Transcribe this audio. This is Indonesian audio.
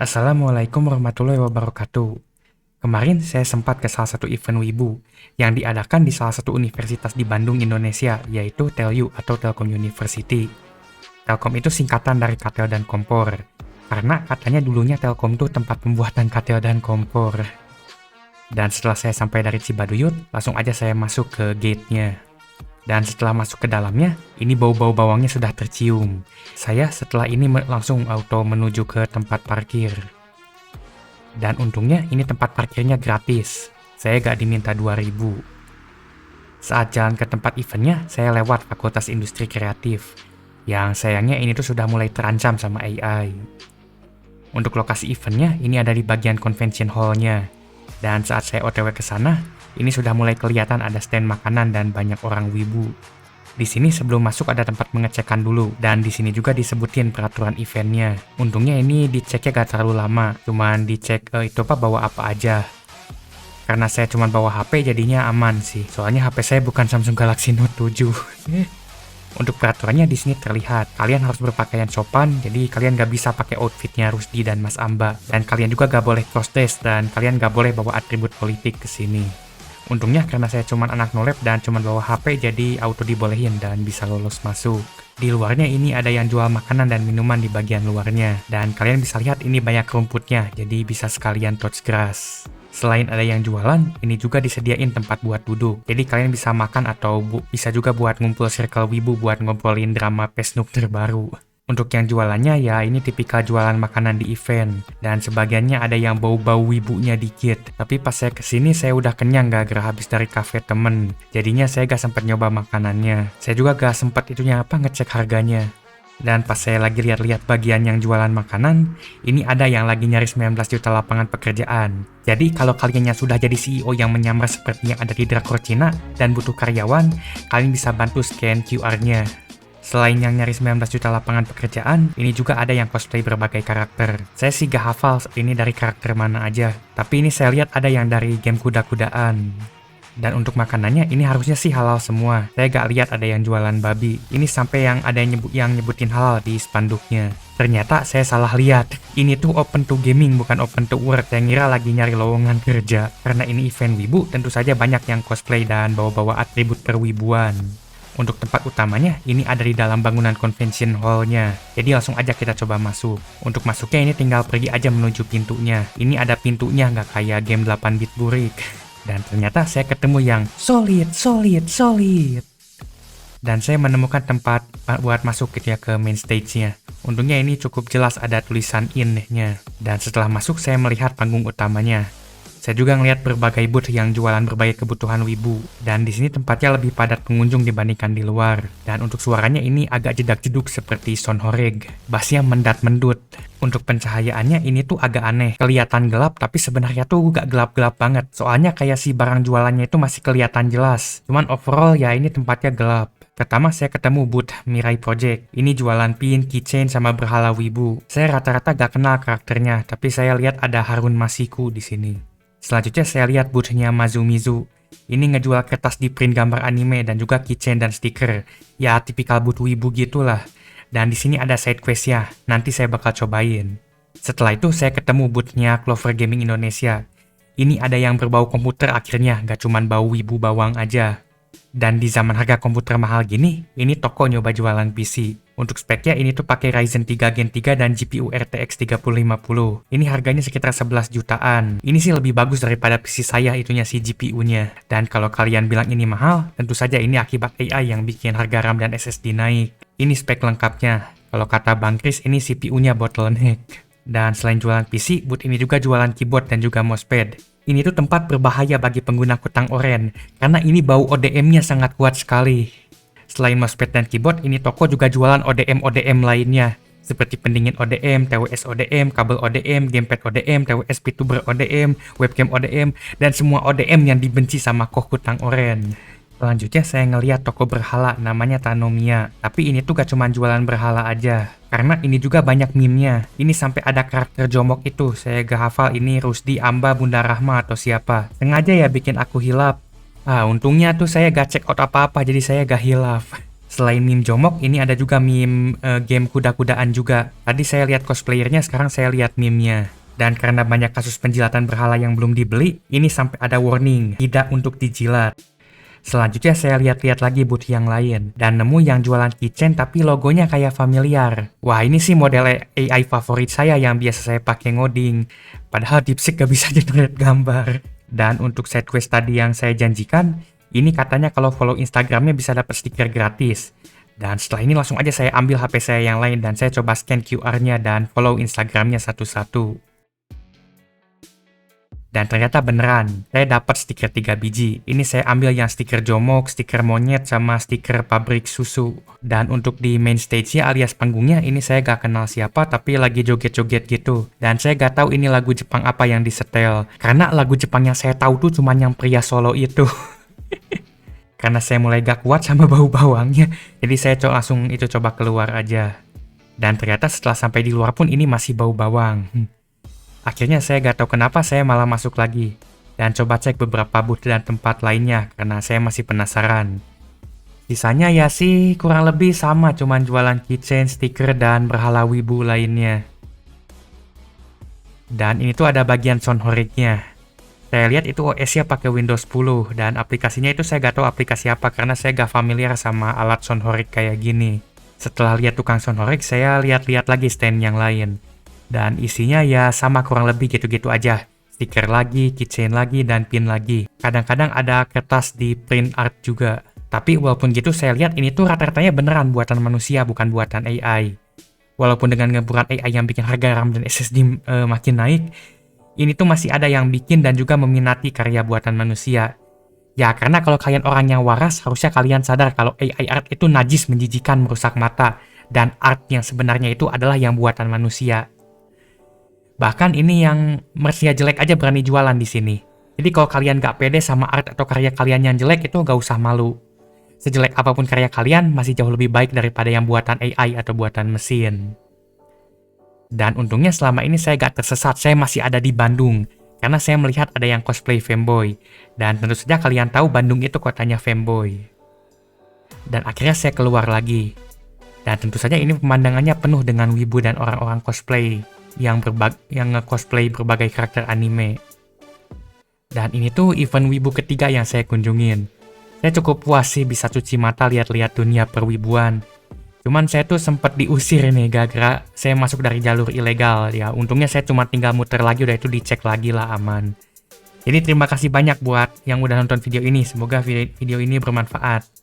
Assalamualaikum warahmatullahi wabarakatuh. Kemarin saya sempat ke salah satu event Wibu yang diadakan di salah satu universitas di Bandung, Indonesia, yaitu TELU atau Telkom University. Telkom itu singkatan dari katel dan kompor, karena katanya dulunya Telkom itu tempat pembuatan katel dan kompor. Dan setelah saya sampai dari Cibaduyut, langsung aja saya masuk ke gate-nya. Dan setelah masuk ke dalamnya, ini bau-bau bawangnya sudah tercium. Saya setelah ini langsung auto menuju ke tempat parkir. Dan untungnya ini tempat parkirnya gratis. Saya gak diminta 2.000. Saat jalan ke tempat eventnya, saya lewat Fakultas Industri Kreatif. Yang sayangnya ini tuh sudah mulai terancam sama AI. Untuk lokasi eventnya, ini ada di bagian convention hall-nya. Dan saat saya OTW ke sana, ini sudah mulai kelihatan ada stand makanan dan banyak orang wibu. Di sini sebelum masuk ada tempat pengecekan dulu, dan di sini juga disebutin peraturan eventnya. Untungnya ini diceknya gak terlalu lama, cuman dicek itu bawa apa aja. Karena saya cuman bawa HP jadinya aman sih, soalnya HP saya bukan Samsung Galaxy Note 7. Untuk peraturannya di sini terlihat, kalian harus berpakaian sopan, jadi kalian gak bisa pakai outfitnya Rusdi dan Mas Amba. Dan kalian juga gak boleh cross-dress, dan kalian gak boleh bawa atribut politik ke sini. Untungnya karena saya cuman anak nolep dan cuman bawa HP, jadi auto dibolehin dan bisa lolos masuk. Di luarnya ini ada yang jual makanan dan minuman di bagian luarnya. Dan kalian bisa lihat ini banyak rumputnya, jadi bisa sekalian touch grass. Selain ada yang jualan, ini juga disediain tempat buat duduk. Jadi kalian bisa makan atau bisa juga buat ngumpul circle wibu buat ngobrolin drama Pesnuk terbaru. Untuk yang jualannya ya ini tipikal jualan makanan di event. Dan sebagiannya ada yang bau-bau wibunya dikit. Tapi pas saya kesini saya udah kenyang gara-gara habis dari cafe temen. Jadinya saya gak sempet nyoba makanannya. Saya juga gak sempet ngecek harganya. Dan pas saya lagi lihat-lihat bagian yang jualan makanan, ini ada yang lagi nyari 19 juta lapangan pekerjaan. Jadi kalau kaliannya sudah jadi CEO yang menyamar seperti yang ada di drakor Cina dan butuh karyawan, kalian bisa bantu scan QR-nya. Selain yang nyari 19 juta lapangan pekerjaan, ini juga ada yang cosplay berbagai karakter. Saya sih gak hafal ini dari karakter mana aja, tapi ini saya lihat ada yang dari game kuda-kudaan. Dan untuk makanannya ini harusnya sih halal semua. Saya gak lihat ada yang jualan babi. Ini sampai yang ada yang nyebutin halal di spanduknya. Ternyata saya salah lihat. Ini tuh open to gaming bukan open to work. Saya ngira lagi nyari lowongan kerja. Karena ini event wibu, tentu saja banyak yang cosplay dan bawa-bawa atribut perwibuan. Untuk tempat utamanya, ini ada di dalam bangunan convention hall-nya. Jadi langsung aja kita coba masuk. Untuk masuknya ini tinggal pergi aja menuju pintunya. Ini ada pintunya nggak kayak game 8-bit burik. Dan ternyata saya ketemu yang solid. Dan saya menemukan tempat buat masuk gitu ya ke main stage-nya. Untungnya ini cukup jelas ada tulisan in-nya. Dan setelah masuk saya melihat panggung utamanya. Saya juga ngelihat berbagai booth yang jualan berbagai kebutuhan wibu. Dan di sini tempatnya lebih padat pengunjung dibandingkan di luar. Dan untuk suaranya ini agak jedak-jeduk seperti Sonhoreg. Bassnya mendat-mendut. Untuk pencahayaannya ini tuh agak aneh. Kelihatan gelap tapi sebenarnya tuh gak gelap-gelap banget. Soalnya kayak si barang jualannya itu masih kelihatan jelas. Cuman overall ya ini tempatnya gelap. Pertama saya ketemu booth Mirai Project. Ini jualan pin, keychain, sama berhala wibu. Saya rata-rata gak kenal karakternya, tapi saya lihat ada Harun Masiku di sini. Selanjutnya saya lihat booth-nya Mazumizu. Ini ngejual kertas di print gambar anime dan juga keychain dan stiker. Ya tipikal booth wibu gitulah. Dan di sini ada side quest-nya. Nanti saya bakal cobain. Setelah itu saya ketemu booth-nya Clover Gaming Indonesia. Ini ada yang berbau komputer akhirnya, gak cuman bau wibu bawang aja. Dan di zaman harga komputer mahal gini, ini toko nyoba jualan PC. Untuk speknya ini tuh pakai Ryzen 3 Gen 3 dan GPU RTX 3050. Ini harganya sekitar 11 jutaan. Ini sih lebih bagus daripada PC saya itunya si GPU-nya. Dan kalau kalian bilang ini mahal, tentu saja ini akibat AI yang bikin harga RAM dan SSD naik. Ini spek lengkapnya. Kalau kata Bang Kris, ini CPU-nya bottleneck. Dan selain jualan PC, booth ini juga jualan keyboard dan juga mousepad. Ini tuh tempat berbahaya bagi pengguna kutang oren, karena ini bau ODM-nya sangat kuat sekali. Selain mousepad dan keyboard, ini toko juga jualan ODM lainnya, seperti pendingin ODM, TWS ODM, kabel ODM, gamepad ODM, TWS VTuber ODM, webcam ODM, dan semua ODM yang dibenci sama koh kutang oren. Selanjutnya saya ngeliat toko berhala namanya Tanomiya, tapi ini tuh gak cuma jualan berhala aja. Karena ini juga banyak meme-nya. Ini sampai ada karakter jomok itu. Saya gak hafal ini Rusdi, Amba, Bunda Rahma atau siapa. Sengaja ya bikin aku hilaf. Untungnya tuh saya gak check out apa-apa jadi saya gak hilaf. Selain meme jomok, ini ada juga meme game kuda-kudaan juga. Tadi saya lihat cosplayernya, sekarang saya lihat meme-nya. Dan karena banyak kasus penjilatan berhala yang belum dibeli, ini sampai ada warning, tidak untuk dijilat. Selanjutnya saya lihat-lihat lagi booth yang lain, dan nemu yang jualan keychain tapi logonya kayak familiar. Wah, ini sih model AI favorit saya yang biasa saya pakai ngoding. Padahal DeepSeek gak bisa generate gambar. Dan untuk side quest tadi yang saya janjikan, ini katanya kalau follow Instagramnya bisa dapat stiker gratis. Dan setelah ini langsung aja saya ambil HP saya yang lain dan saya coba scan QR-nya dan follow Instagramnya satu-satu. Dan ternyata beneran, saya dapat stiker 3 biji. Ini saya ambil yang stiker jomok, stiker monyet, sama stiker pabrik susu. Dan untuk di main stage-nya alias panggungnya, ini saya gak kenal siapa, tapi lagi joget-joget gitu. Dan saya gak tahu ini lagu Jepang apa yang disetel. Karena lagu Jepang yang saya tahu tuh cuma yang pria solo itu. Karena saya mulai gak kuat sama bau bawangnya, jadi saya langsung coba keluar aja. Dan ternyata setelah sampai di luar pun ini masih bau bawang. Akhirnya saya gak tahu kenapa saya malah masuk lagi. Dan coba cek beberapa booth dan tempat lainnya karena saya masih penasaran. Sisanya ya sih kurang lebih sama, cuman jualan keychain, stiker, dan berhala wibu lainnya. Dan ini tuh ada bagian sound horeg-nya. Saya lihat itu OS-nya pakai Windows 10 dan aplikasinya itu saya gak tahu aplikasi apa karena saya gak familiar sama alat sound horeg kayak gini. Setelah lihat tukang sound horeg, saya lihat-lihat lagi stand yang lain. Dan isinya ya sama kurang lebih gitu-gitu aja. Stiker lagi, keychain lagi, dan pin lagi. Kadang-kadang ada kertas di print art juga. Tapi walaupun gitu saya lihat ini tuh rata-ratanya beneran buatan manusia, bukan buatan AI. Walaupun dengan ngeburan AI yang bikin harga RAM dan SSD makin naik, ini tuh masih ada yang bikin dan juga meminati karya buatan manusia. Ya karena kalau kalian orang yang waras, harusnya kalian sadar kalau AI art itu najis, menjijikan, merusak mata. Dan art yang sebenarnya itu adalah yang buatan manusia. Bahkan ini yang mersia jelek aja berani jualan di sini. Jadi kalau kalian gak pede sama art atau karya kalian yang jelek itu gak usah malu. Sejelek apapun karya kalian masih jauh lebih baik daripada yang buatan AI atau buatan mesin. Dan untungnya selama ini saya gak tersesat, saya masih ada di Bandung. Karena saya melihat ada yang cosplay Femboy. Dan tentu saja kalian tahu Bandung itu kotanya Femboy. Dan akhirnya saya keluar lagi. Dan tentu saja ini pemandangannya penuh dengan wibu dan orang-orang cosplay yang nge-cosplay berbagai karakter anime. Dan ini tuh event wibu ketiga yang saya kunjungin. Saya cukup puas sih bisa cuci mata lihat-lihat dunia perwibuan. Cuman saya tuh sempat diusir nih gara-gara saya masuk dari jalur ilegal. Ya untungnya saya cuma tinggal muter lagi, udah itu dicek lagi lah aman. Jadi terima kasih banyak buat yang udah nonton video ini. Semoga video ini bermanfaat.